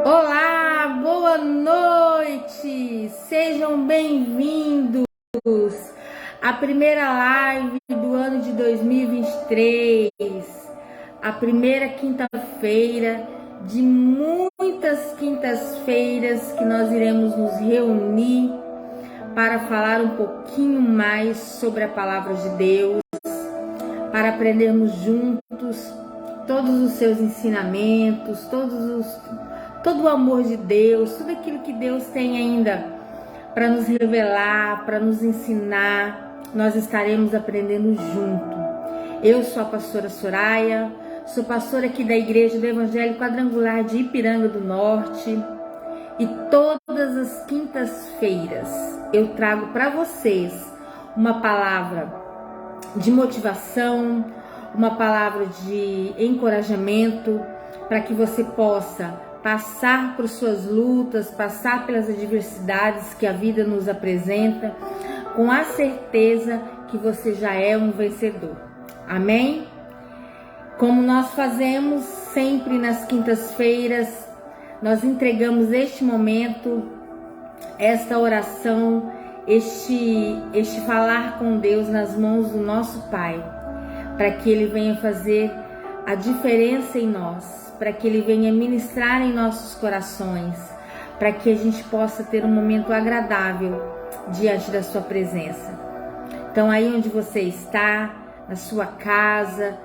Olá, boa noite! Sejam bem-vindos à primeira live do ano de 2023, a primeira quinta-feira de muitas quintas-feiras que nós iremos nos reunir para falar um pouquinho mais sobre a palavra de Deus, para aprendermos juntos todos os seus ensinamentos, todo o amor de Deus, tudo aquilo que Deus tem ainda para nos revelar, para nos ensinar. Nós estaremos aprendendo junto. Eu sou a pastora Soraya, sou pastora aqui da Igreja do Evangelho Quadrangular de Ipiranga do Norte, e todas as quintas-feiras eu trago para vocês uma palavra de motivação, uma palavra de encorajamento, para que você possa passar por suas lutas, passar pelas adversidades que a vida nos apresenta, com a certeza que você já é um vencedor. Amém? Como nós fazemos sempre nas quintas-feiras, nós entregamos este momento, esta oração, este falar com Deus nas mãos do nosso Pai, para que Ele venha fazer a diferença em nós, para que Ele venha ministrar em nossos corações, para que a gente possa ter um momento agradável diante da sua presença. Então, aí onde você está, na sua casa,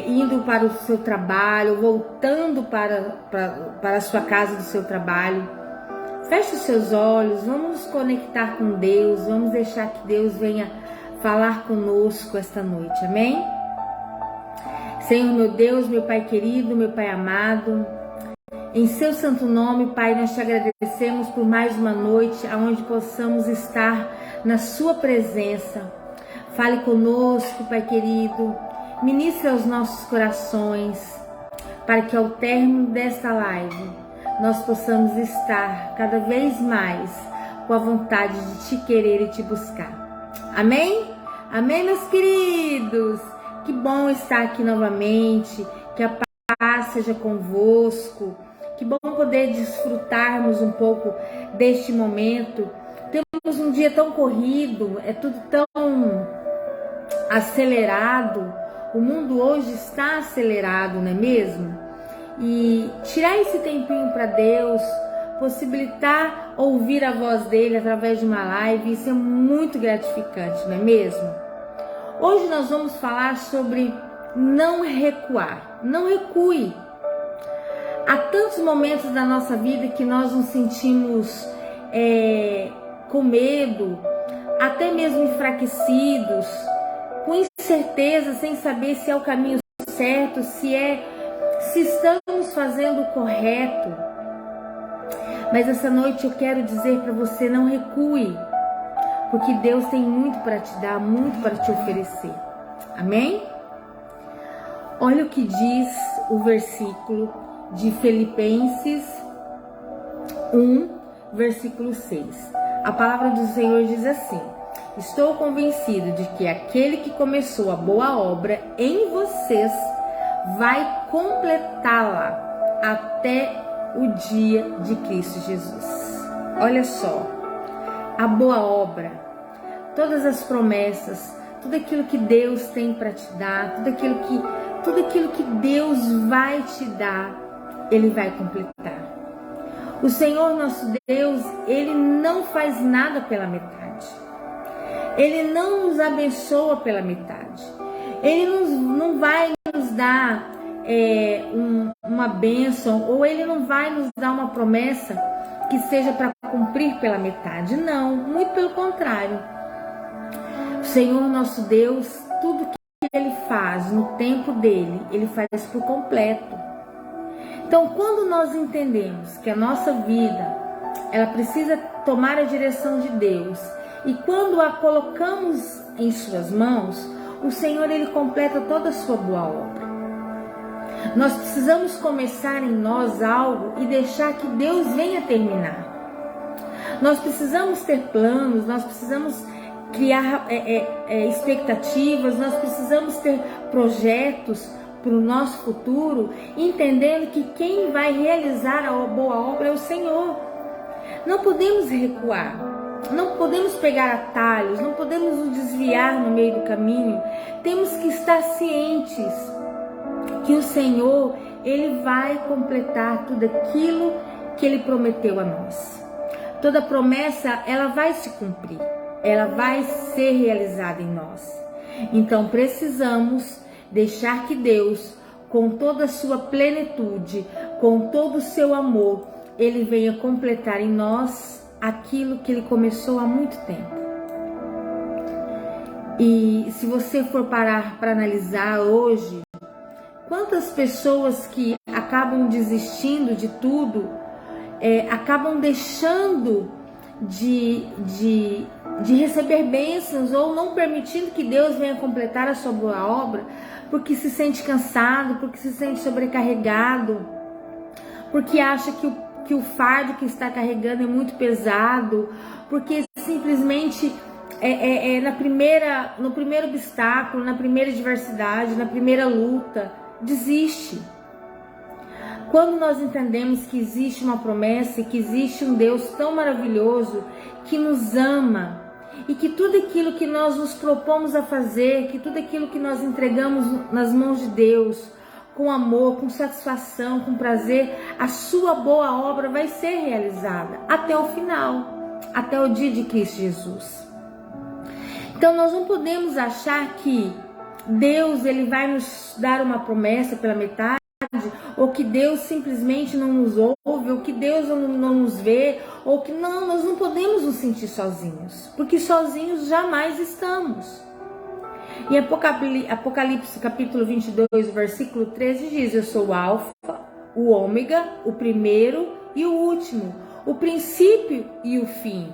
indo para o seu trabalho, voltando para a sua casa do seu trabalho, feche os seus olhos, vamos nos conectar com Deus, vamos deixar que Deus venha falar conosco esta noite, amém? Senhor, meu Deus, meu Pai querido, meu Pai amado, em seu santo nome, Pai, nós te agradecemos por mais uma noite onde possamos estar na sua presença. Fale conosco, Pai querido, ministre aos nossos corações, para que ao término desta live nós possamos estar cada vez mais com a vontade de te querer e te buscar. Amém? Amém, meus queridos? Que bom estar aqui novamente, que a paz seja convosco, que bom poder desfrutarmos um pouco deste momento. Temos um dia tão corrido, é tudo tão acelerado, o mundo hoje está acelerado, não é mesmo? E tirar esse tempinho para Deus, possibilitar ouvir a voz dele através de uma live, isso é muito gratificante, não é mesmo? Hoje nós vamos falar sobre não recuar. Não recue. Há tantos momentos da nossa vida que nós nos sentimos com medo, até mesmo enfraquecidos, com incerteza, sem saber se é o caminho certo, se estamos fazendo o correto. Mas essa noite eu quero dizer para você, não recue, porque Deus tem muito para te dar, muito para te oferecer. Amém? Olha o que diz o versículo de Filipenses 1, versículo 6. A palavra do Senhor diz assim: estou convencido de que aquele que começou a boa obra em vocês vai completá-la até o dia de Cristo Jesus. Olha só, a boa obra, todas as promessas, tudo aquilo que Deus tem para te dar, tudo aquilo que Deus vai te dar, Ele vai completar. O Senhor nosso Deus, Ele não faz nada pela metade. Ele não nos abençoa pela metade. Ele não vai nos dar uma bênção, ou Ele não vai nos dar uma promessa que seja para cumprir pela metade. Não, muito pelo contrário. O Senhor nosso Deus, tudo que Ele faz no tempo dEle, Ele faz por completo. Então, quando nós entendemos que a nossa vida, ela precisa tomar a direção de Deus, e quando a colocamos em suas mãos, o Senhor, Ele completa toda a sua boa obra. Nós precisamos começar em nós algo e deixar que Deus venha terminar. Nós precisamos ter planos, nós precisamos criar expectativas, nós precisamos ter projetos para o nosso futuro, entendendo que quem vai realizar a boa obra é o Senhor. Não podemos recuar, não podemos pegar atalhos, não podemos nos desviar no meio do caminho. Temos que estar cientes que o Senhor, Ele vai completar tudo aquilo que Ele prometeu a nós. Toda promessa, ela vai se cumprir, ela vai ser realizada em nós. Então precisamos deixar que Deus, com toda a sua plenitude, com todo o seu amor, Ele venha completar em nós aquilo que Ele começou há muito tempo. E se você for parar para analisar hoje, quantas pessoas que acabam desistindo de tudo, acabam deixando de receber bênçãos ou não permitindo que Deus venha completar a sua boa obra, porque se sente cansado, porque se sente sobrecarregado, porque acha que o fardo que está carregando é muito pesado, porque simplesmente no primeiro obstáculo, na primeira adversidade, na primeira luta, desiste. Quando nós entendemos que existe uma promessa e que existe um Deus tão maravilhoso que nos ama e que tudo aquilo que nós nos propomos a fazer, que tudo aquilo que nós entregamos nas mãos de Deus, com amor, com satisfação, com prazer, a sua boa obra vai ser realizada até o final, até o dia de Cristo Jesus. Então nós não podemos achar que Deus ele vai nos dar uma promessa pela metade, ou que Deus simplesmente não nos ouve, ou que Deus não nos vê, ou que nós não podemos nos sentir sozinhos, porque sozinhos jamais estamos. Em Apocalipse capítulo 22, versículo 13 diz: eu sou o Alfa, o Ômega, o primeiro e o último, o princípio e o fim.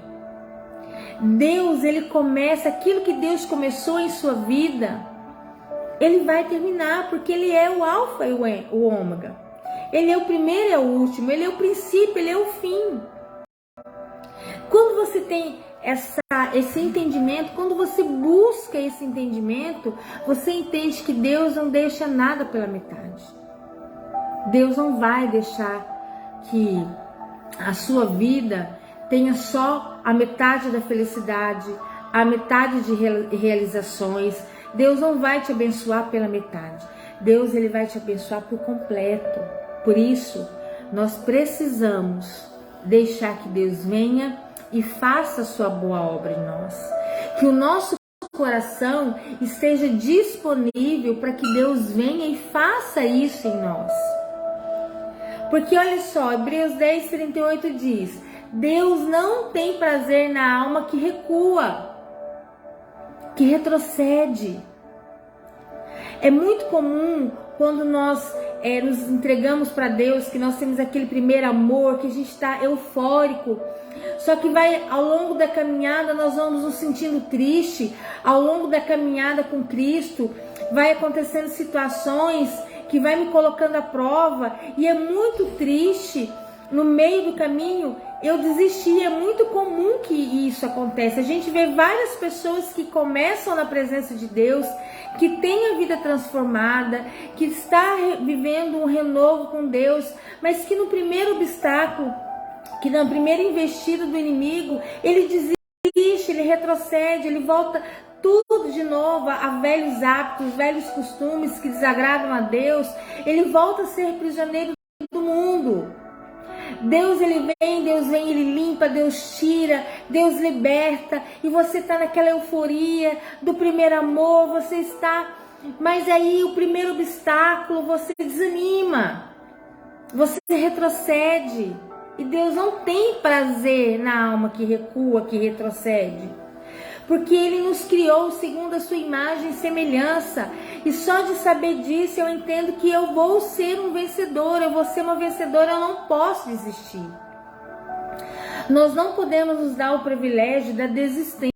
Deus, ele começa aquilo que Deus começou em sua vida, Ele vai terminar, porque Ele é o Alfa e o Ômega. Ele é o primeiro e o último, Ele é o princípio, Ele é o fim. Quando você tem esse entendimento, quando você busca esse entendimento, você entende que Deus não deixa nada pela metade. Deus não vai deixar que a sua vida tenha só a metade da felicidade, a metade de realizações. Deus não vai te abençoar pela metade. Deus ele vai te abençoar por completo. Por isso, nós precisamos deixar que Deus venha e faça a sua boa obra em nós. Que o nosso coração esteja disponível para que Deus venha e faça isso em nós. Porque olha só, Hebreus 10:38 diz: Deus não tem prazer na alma que recua, que retrocede. É muito comum quando nós nos entregamos para Deus, que nós temos aquele primeiro amor, que a gente está eufórico. Só que ao longo da caminhada nós vamos nos sentindo triste. Ao longo da caminhada com Cristo vai acontecendo situações que vai me colocando à prova. E é muito triste no meio do caminho eu desisti. É muito comum que isso aconteça. A gente vê várias pessoas que começam na presença de Deus, que tem a vida transformada, que está vivendo um renovo com Deus, mas que no primeiro obstáculo, que na primeira investida do inimigo, ele desiste, ele retrocede, ele volta tudo de novo a velhos hábitos, velhos costumes que desagradam a Deus. Ele volta a ser prisioneiro do mundo. Deus ele vem, ele limpa, Deus tira, Deus liberta, e você está naquela euforia do primeiro amor, você está, mas aí o primeiro obstáculo, você desanima, você retrocede, e Deus não tem prazer na alma que recua, que retrocede, porque Ele nos criou segundo a sua imagem e semelhança, e só de saber disso eu entendo que eu vou ser um vencedor, eu vou ser uma vencedora, eu não posso desistir. Nós não podemos nos dar o privilégio da desistência,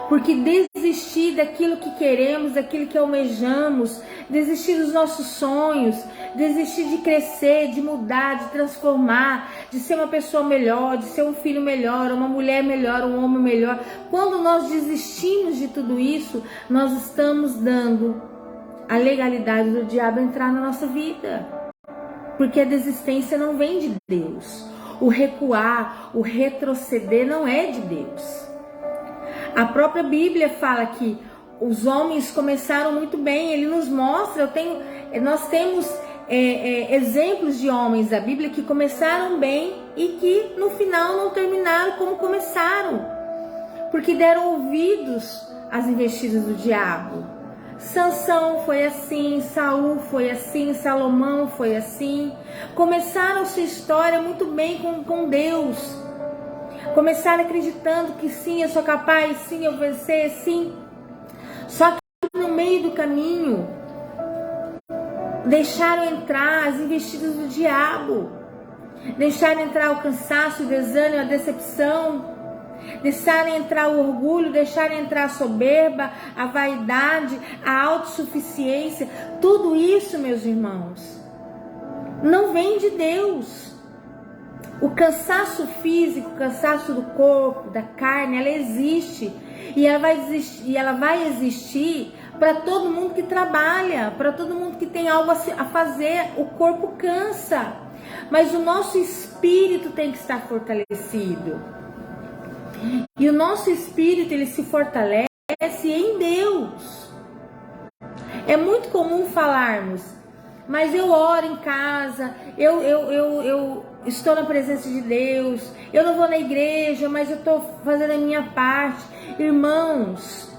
porque desistir daquilo que queremos, daquilo que almejamos, desistir dos nossos sonhos, desistir de crescer, de mudar, de transformar, de ser uma pessoa melhor, de ser um filho melhor, uma mulher melhor, um homem melhor. Quando nós desistimos de tudo isso, nós estamos dando a legalidade do diabo entrar na nossa vida. Porque a desistência não vem de Deus. O recuar, o retroceder não é de Deus. A própria Bíblia fala que os homens começaram muito bem. Ele nos mostra, nós temos exemplos de homens da Bíblia que começaram bem e que no final não terminaram como começaram, porque deram ouvidos às investidas do diabo. Sansão foi assim, Saul foi assim, Salomão foi assim. Começaram sua história muito bem com Deus. Começaram acreditando que sim, eu sou capaz, sim, eu vencer, sim. Só que no meio do caminho deixaram entrar as investidas do diabo. Deixaram entrar o cansaço, o desânimo, a decepção. Deixaram entrar o orgulho, deixaram entrar a soberba, a vaidade, a autossuficiência. Tudo isso, meus irmãos, não vem de Deus. O cansaço físico, o cansaço do corpo, da carne, ela existe. E ela vai existir para todo mundo que trabalha, para todo mundo que tem algo a fazer. O corpo cansa, mas o nosso espírito tem que estar fortalecido. E o nosso espírito, ele se fortalece em Deus. É muito comum falarmos, mas eu oro em casa, eu estou na presença de Deus, eu não vou na igreja, mas eu estou fazendo a minha parte. Irmãos,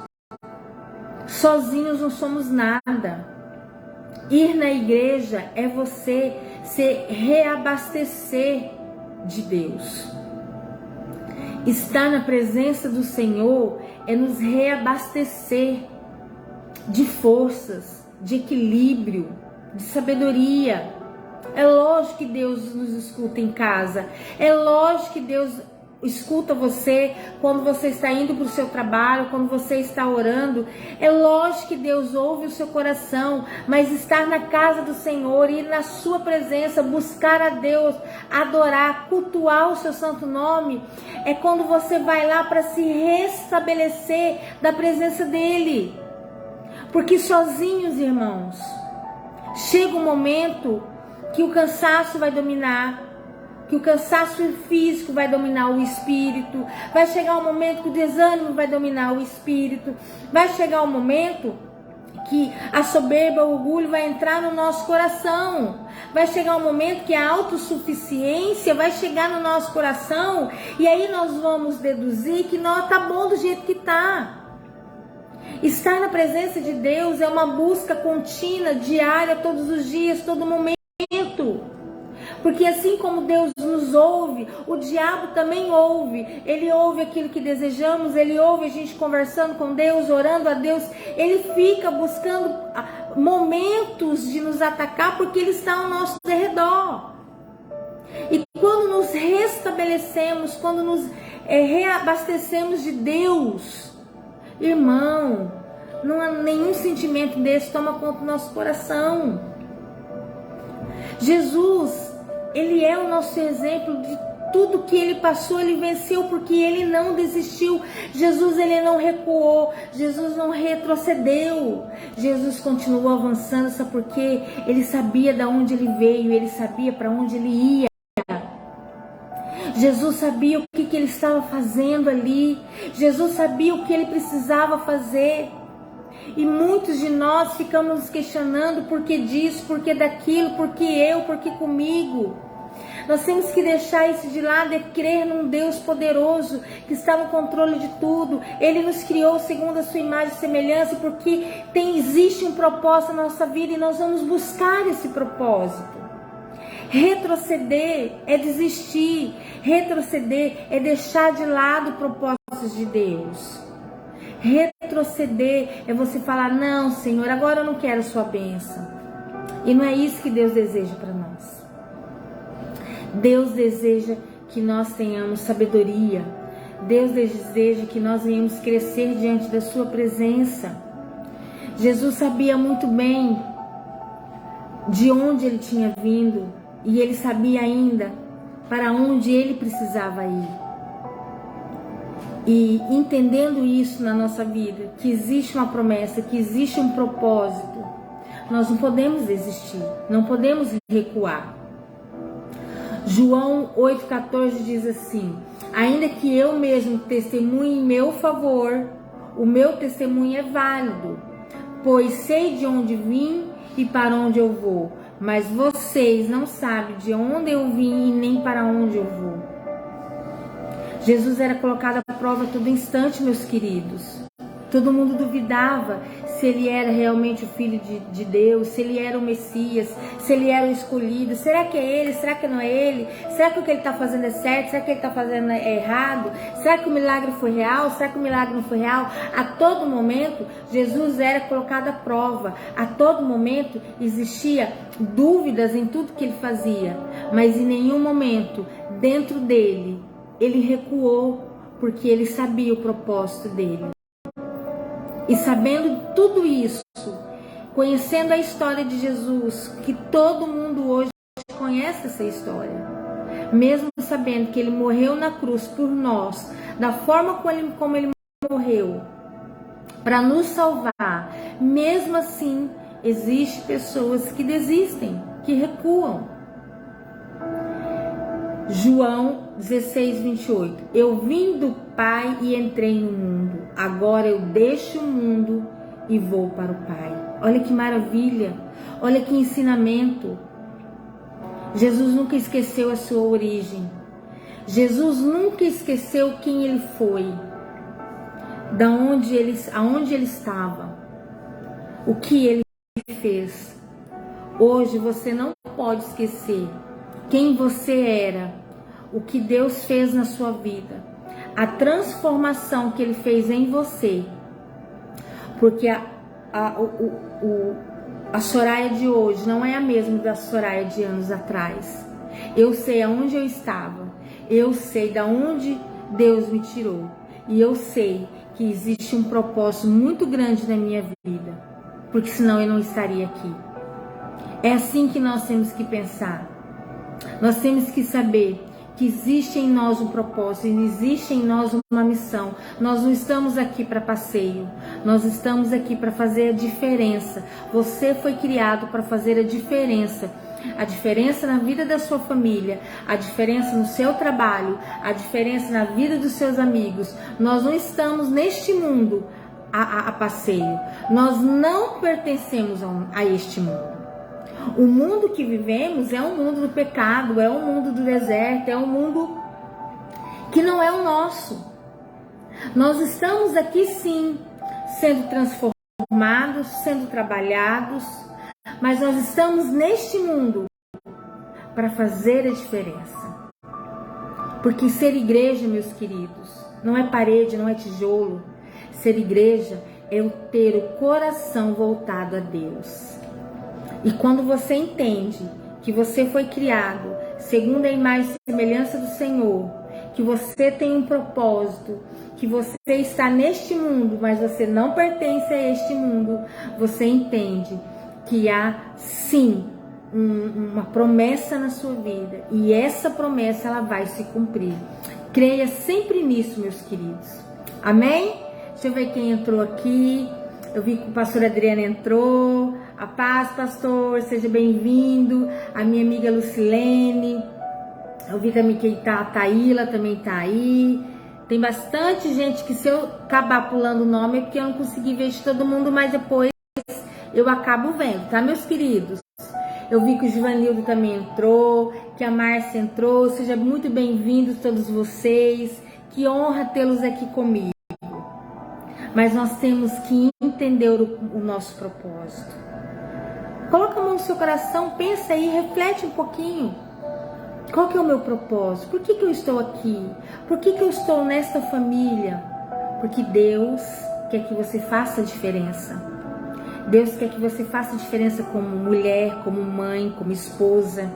sozinhos não somos nada. Ir na igreja é você se reabastecer de Deus. Estar na presença do Senhor é nos reabastecer de forças, de equilíbrio, de sabedoria. É lógico que Deus nos escuta em casa. É lógico que Deus escuta você quando você está indo para o seu trabalho, quando você está orando. É lógico que Deus ouve o seu coração, mas estar na casa do Senhor, ir na sua presença, buscar a Deus, adorar, cultuar o seu santo nome, é quando você vai lá para se restabelecer da presença dele. Porque sozinhos, irmãos, chega um momento que o cansaço vai dominar, que o cansaço físico vai dominar o espírito, vai chegar um momento que o desânimo vai dominar o espírito, vai chegar um momento que a soberba, o orgulho vai entrar no nosso coração, vai chegar um momento que a autossuficiência vai chegar no nosso coração, e aí nós vamos deduzir que não tá bom do jeito que tá. Estar na presença de Deus é uma busca contínua, diária, todos os dias, todo momento. Porque assim como Deus nos ouve, o diabo também ouve. Ele ouve aquilo que desejamos, ele ouve a gente conversando com Deus, orando a Deus. Ele fica buscando momentos de nos atacar porque ele está ao nosso redor. E quando nos restabelecemos, quando nos reabastecemos de Deus, irmão, não há nenhum sentimento desse toma conta do nosso coração. Jesus, ele é o nosso exemplo de tudo que ele passou, ele venceu porque ele não desistiu. Jesus, ele não recuou, Jesus não retrocedeu. Jesus continuou avançando, sabe por quê? Ele sabia de onde ele veio, ele sabia para onde ele ia. Jesus sabia o que ele estava fazendo ali. Jesus sabia o que ele precisava fazer. E muitos de nós ficamos nos questionando por que disso, por que daquilo, por que eu, por que comigo. Nós temos que deixar isso de lado e crer num Deus poderoso que está no controle de tudo. Ele nos criou segundo a sua imagem e semelhança, porque existe um propósito na nossa vida e nós vamos buscar esse propósito. Retroceder é desistir, retroceder é deixar de lado propósitos de Deus. Retroceder é você falar, não, Senhor, agora eu não quero sua bênção. E não é isso que Deus deseja para nós. Deus deseja que nós tenhamos sabedoria. Deus deseja que nós venhamos crescer diante da sua presença. Jesus sabia muito bem de onde ele tinha vindo e ele sabia ainda para onde ele precisava ir. E entendendo isso na nossa vida, que existe uma promessa, que existe um propósito, nós não podemos desistir, não podemos recuar. João 8,14 diz assim: ainda que eu mesmo testemunhe em meu favor, o meu testemunho é válido, pois sei de onde vim e para onde eu vou, mas vocês não sabem de onde eu vim e nem para onde eu vou. Jesus era colocado à prova a todo instante, meus queridos. Todo mundo duvidava se ele era realmente o Filho de Deus, se ele era o Messias, se ele era o escolhido. Será que é ele? Será que não é ele? Será que o que ele está fazendo é certo? Será que ele está fazendo é errado? Será que o milagre foi real? Será que o milagre não foi real? A todo momento, Jesus era colocado à prova. A todo momento, existia dúvidas em tudo que ele fazia. Mas em nenhum momento, dentro dele, ele recuou, porque ele sabia o propósito dele. E sabendo tudo isso, conhecendo a história de Jesus, que todo mundo hoje conhece essa história, mesmo sabendo que ele morreu na cruz por nós, da forma como ele morreu, para nos salvar, mesmo assim, existem pessoas que desistem, que recuam. João 16:28. Eu vim do Pai e entrei no mundo. Agora eu deixo o mundo e vou para o Pai. Olha que maravilha. Olha que ensinamento. Jesus nunca esqueceu a sua origem. Jesus nunca esqueceu quem ele foi. Aonde ele estava. O que ele fez. Hoje você não pode esquecer quem você era, o que Deus fez na sua vida, a transformação que ele fez em você, porque a Soraya de hoje não é a mesma da Soraya de anos atrás. Eu sei aonde eu estava, eu sei de onde Deus me tirou, e eu sei que existe um propósito muito grande na minha vida, porque senão eu não estaria aqui. É assim que nós temos que pensar. Nós temos que saber que existe em nós um propósito, existe em nós uma missão. Nós não estamos aqui para passeio, nós estamos aqui para fazer a diferença. Você foi criado para fazer a diferença na vida da sua família, a diferença no seu trabalho, a diferença na vida dos seus amigos. Nós não estamos neste mundo a passeio, nós não pertencemos a este mundo. O mundo que vivemos é um mundo do pecado, é um mundo do deserto, é um mundo que não é o nosso. Nós estamos aqui sim, sendo transformados, sendo trabalhados, mas nós estamos neste mundo para fazer a diferença. Porque ser igreja, meus queridos, não é parede, não é tijolo. Ser igreja é eu ter o coração voltado a Deus. E quando você entende que você foi criado segundo a imagem e semelhança do Senhor, que você tem um propósito, que você está neste mundo, mas você não pertence a este mundo, você entende que há sim uma promessa na sua vida, e essa promessa ela vai se cumprir. Creia sempre nisso, meus queridos. Amém? Deixa eu ver quem entrou aqui. Eu vi que o pastor Adriano entrou. A paz, pastor, seja bem-vindo. A minha amiga Lucilene. Eu vi também que a Taíla também tá aí. Tem bastante gente que, se eu acabar pulando o nome, é porque eu não consegui ver de todo mundo, mas depois eu acabo vendo, tá, meus queridos? Eu vi que o Givanildo também entrou, que a Márcia entrou. Sejam muito bem-vindos todos vocês. Que honra tê-los aqui comigo. Mas nós temos que entender o nosso propósito. Coloca a mão no seu coração, pensa aí, reflete um pouquinho. Qual que é o meu propósito? Por que eu estou aqui? Por que eu estou nesta família? Porque Deus quer que você faça a diferença. Deus quer que você faça a diferença como mulher, como mãe, como esposa.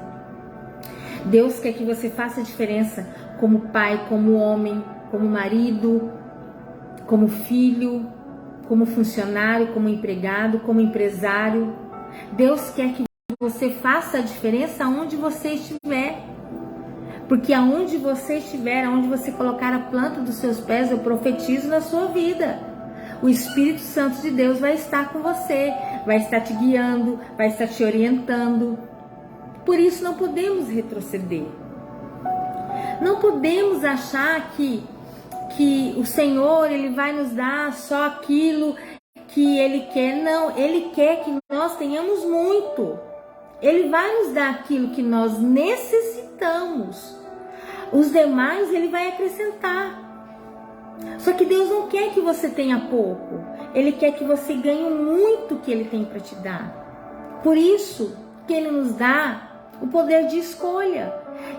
Deus quer que você faça a diferença como pai, como homem, como marido, como filho, como funcionário, como empregado, como empresário. Deus quer que você faça a diferença aonde você estiver. Porque aonde você estiver, aonde você colocar a planta dos seus pés, eu profetizo na sua vida. O Espírito Santo de Deus vai estar com você. vai estar te guiando, vai estar te orientando. Por isso não podemos retroceder. Não podemos achar que o Senhor ele vai nos dar só aquilo que Ele quer. Não, Ele quer que nós tenhamos muito. Ele vai nos dar aquilo que nós necessitamos. Os demais Ele vai acrescentar. Só que Deus não quer que você tenha pouco. Ele quer que você ganhe muito que Ele tem para te dar. Por isso que Ele nos dá o poder de escolha.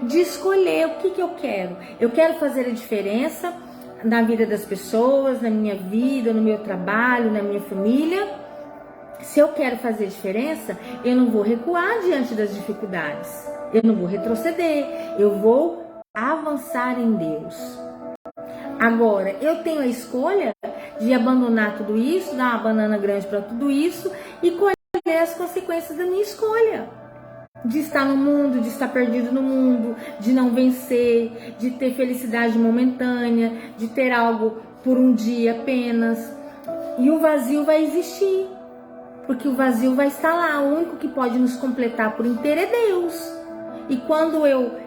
De escolher o que eu quero. Eu quero fazer a diferença na vida das pessoas, na minha vida, no meu trabalho, na minha família. Se eu quero fazer diferença, eu não vou recuar diante das dificuldades. Eu não vou retroceder. Eu vou avançar em Deus. Agora, eu tenho a escolha de abandonar tudo isso, dar uma banana grande para tudo isso e colher as consequências da minha escolha. De estar no mundo, de estar perdido no mundo, de não vencer, de ter felicidade momentânea, de ter algo por um dia apenas. E o vazio vai existir, porque o vazio vai estar lá. O único que pode nos completar por inteiro é Deus. E quando eu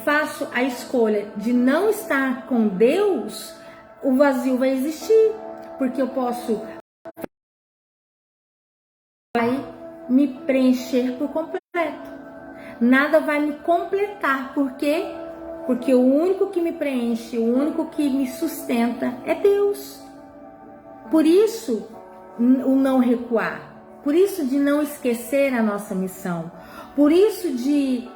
faço a escolha de não estar com Deus, o vazio vai existir, porque eu posso me preencher por completo. Nada vai me completar. Por quê? Porque o único que me preenche, o único que me sustenta é Deus. Por isso, o não recuar. Por isso, de não esquecer a nossa missão. Por isso, de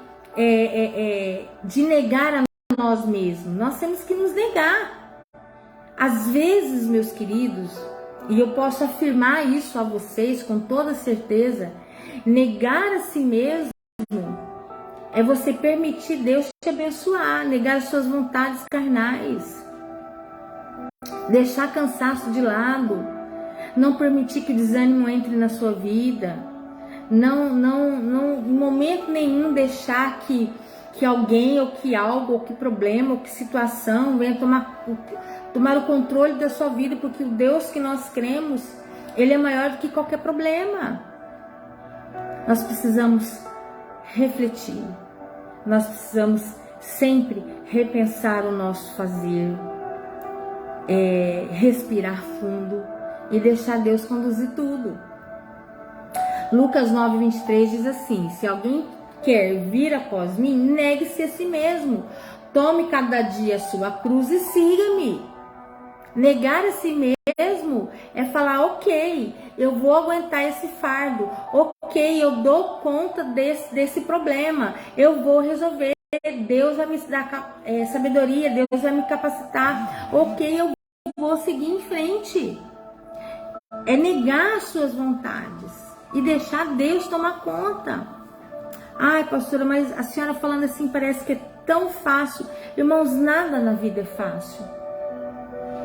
negar a nós mesmos. Nós temos que nos negar. Às vezes, meus queridos, e eu posso afirmar isso a vocês com toda certeza, negar a si mesmo é você permitir Deus te abençoar, negar as suas vontades carnais, deixar cansaço de lado, não permitir que o desânimo entre na sua vida, não em momento nenhum deixar que alguém, ou que algo, ou que problema, ou que situação venha tomar o controle da sua vida, porque o Deus que nós cremos, Ele é maior do que qualquer problema. Nós precisamos refletir, nós precisamos sempre repensar o nosso fazer, respirar fundo e deixar Deus conduzir tudo. Lucas 9:23 diz assim: se alguém quer vir após mim, negue-se a si mesmo, tome cada dia a sua cruz e siga-me. Negar a si mesmo é falar, ok, eu vou aguentar esse fardo, ok, eu dou conta desse problema, eu vou resolver, Deus vai me dar sabedoria, Deus vai me capacitar, ok, eu vou seguir em frente. É negar as suas vontades e deixar Deus tomar conta. Ai, pastora, mas a senhora falando assim parece que é tão fácil. Irmãos, nada na vida é fácil.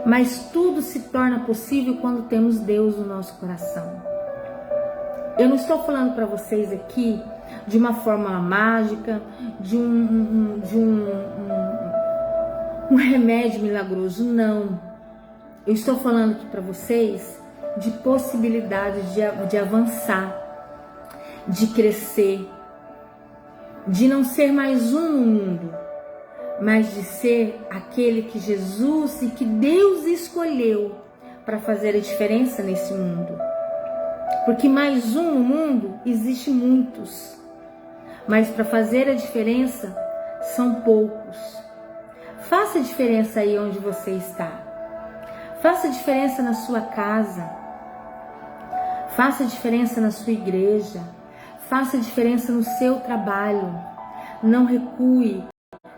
Mas tudo se torna possível quando temos Deus no nosso coração. Eu não estou falando para vocês aqui de uma forma mágica, de um remédio milagroso, não. Eu estou falando aqui para vocês de possibilidades de avançar, de crescer, de não ser mais um no mundo, mas de ser aquele que Jesus e que Deus escolheu para fazer a diferença nesse mundo. Porque mais um no mundo, existe muitos, mas para fazer a diferença, são poucos. Faça a diferença aí onde você está. Faça a diferença na sua casa. Faça a diferença na sua igreja. Faça a diferença no seu trabalho. Não recue.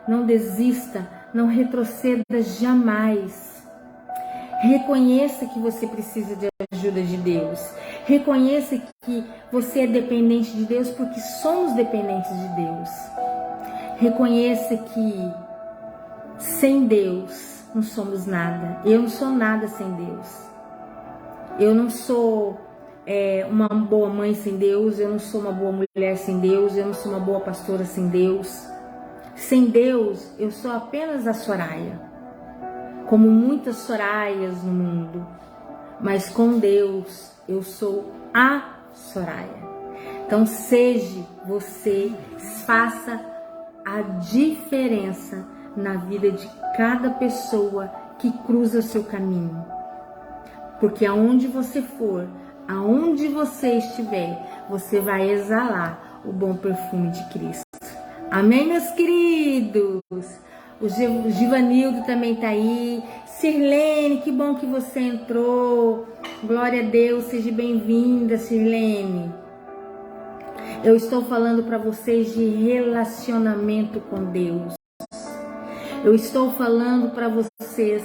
Não desista, não retroceda jamais. Reconheça que você precisa de ajuda de Deus. Reconheça que você é dependente de Deus, porque somos dependentes de Deus. Reconheça que sem Deus não somos nada. Eu não sou nada sem Deus. Eu não sou uma boa mãe sem Deus. Eu não sou uma boa mulher sem Deus. Eu não sou uma boa pastora sem Deus. Sem Deus, eu sou apenas a Soraya, como muitas Soraias no mundo, mas com Deus eu sou a Soraya. Então seja você, faça a diferença na vida de cada pessoa que cruza o seu caminho. Porque aonde você for, aonde você estiver, você vai exalar o bom perfume de Cristo. Amém, meus queridos? O Givanildo também tá aí. Sirlene, que bom que você entrou. Glória a Deus, seja bem-vinda, Sirlene. Eu estou falando para vocês de relacionamento com Deus. Eu estou falando para vocês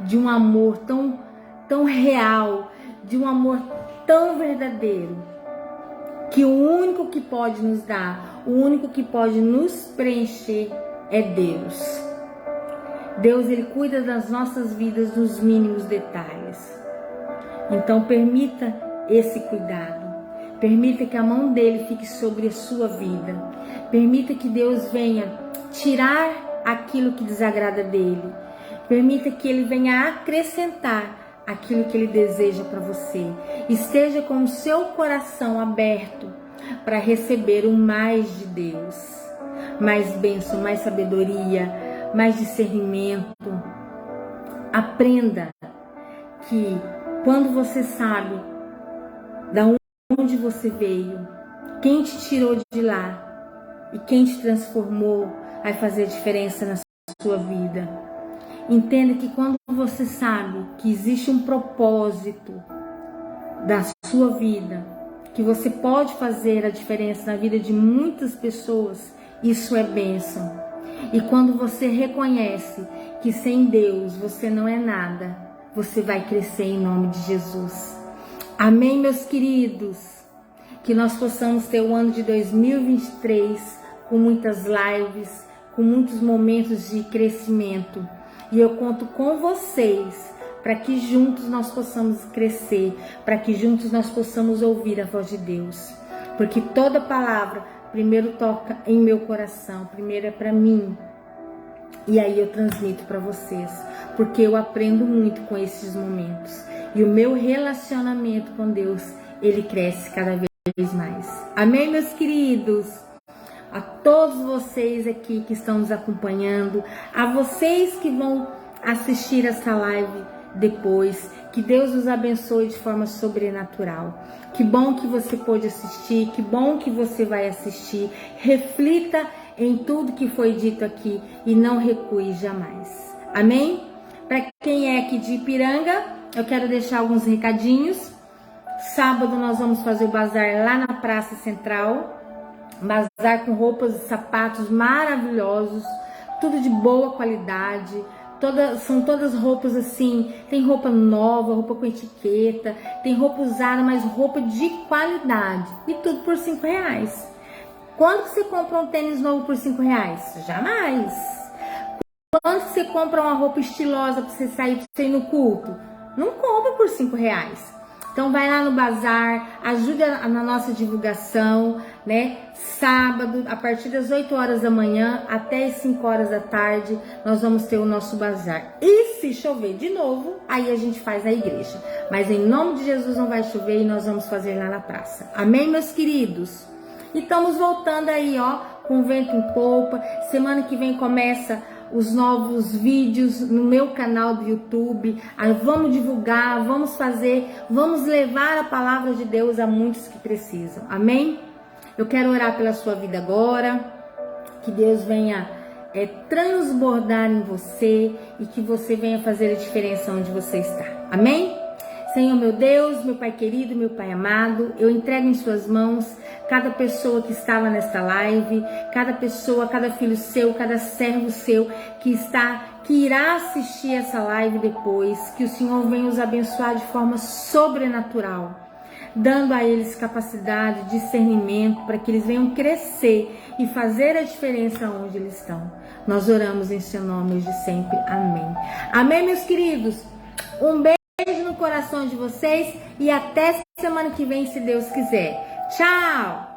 de um amor tão real, de um amor tão verdadeiro, que o único que pode nos dar, o único que pode nos preencher é Deus. Deus, Ele cuida das nossas vidas nos mínimos detalhes. Então permita esse cuidado. Permita que a mão dele fique sobre a sua vida. Permita que Deus venha tirar aquilo que desagrada dele. Permita que ele venha acrescentar aquilo que ele deseja para você. Esteja com o seu coração aberto para receber o mais de Deus. Mais bênção, mais sabedoria, mais discernimento. Aprenda que quando você sabe da onde você veio, quem te tirou de lá e quem te transformou, vai fazer diferença na sua vida. Entenda que quando você sabe que existe um propósito da sua vida, que você pode fazer a diferença na vida de muitas pessoas, isso é bênção. E quando você reconhece que sem Deus você não é nada, você vai crescer em nome de Jesus. Amém, meus queridos? Que nós possamos ter o ano de 2023 com muitas lives, com muitos momentos de crescimento. E eu conto com vocês para que juntos nós possamos crescer, para que juntos nós possamos ouvir a voz de Deus. Porque toda palavra primeiro toca em meu coração, primeiro é para mim. E aí eu transmito para vocês, porque eu aprendo muito com esses momentos. E o meu relacionamento com Deus, ele cresce cada vez mais. Amém, meus queridos? A todos vocês aqui que estão nos acompanhando, a vocês que vão assistir essa live depois, que Deus os abençoe de forma sobrenatural. Que bom que você pôde assistir, que bom que você vai assistir. Reflita em tudo que foi dito aqui e não recue jamais. Amém? Para quem é aqui de Ipiranga, eu quero deixar alguns recadinhos. Sábado nós vamos fazer o bazar lá na Praça Central. Bazar com roupas e sapatos maravilhosos, tudo de boa qualidade. São todas roupas assim, tem roupa nova, roupa com etiqueta, tem roupa usada, mas roupa de qualidade. E tudo por R$5. Quando você compra um tênis novo por R$5? Jamais! Quando você compra uma roupa estilosa para você sair, pra você ir no culto? Não compra por R$5. Então vai lá no bazar, ajuda na nossa divulgação, né? Sábado, a partir das 8 horas da manhã até as 5 horas da tarde, nós vamos ter o nosso bazar. E se chover de novo, aí a gente faz na igreja. Mas em nome de Jesus não vai chover e nós vamos fazer lá na praça. Amém, meus queridos? E estamos voltando aí, ó, com vento em polpa. Semana que vem começa os novos vídeos no meu canal do YouTube. Aí vamos divulgar, vamos levar a palavra de Deus a muitos que precisam. Amém? Eu quero orar pela sua vida agora, que Deus venha transbordar em você e que você venha fazer a diferença onde você está. Amém? Senhor, meu Deus, meu Pai querido, meu Pai amado, eu entrego em suas mãos cada pessoa que estava nesta live, cada pessoa, cada filho seu, cada servo seu que irá assistir essa live depois. Que o Senhor venha os abençoar de forma sobrenatural, dando a eles capacidade, discernimento, para que eles venham crescer e fazer a diferença onde eles estão. Nós oramos em seu nome hoje e sempre. Amém. Amém, meus queridos? Um beijo no coração de vocês e até semana que vem, se Deus quiser. Tchau!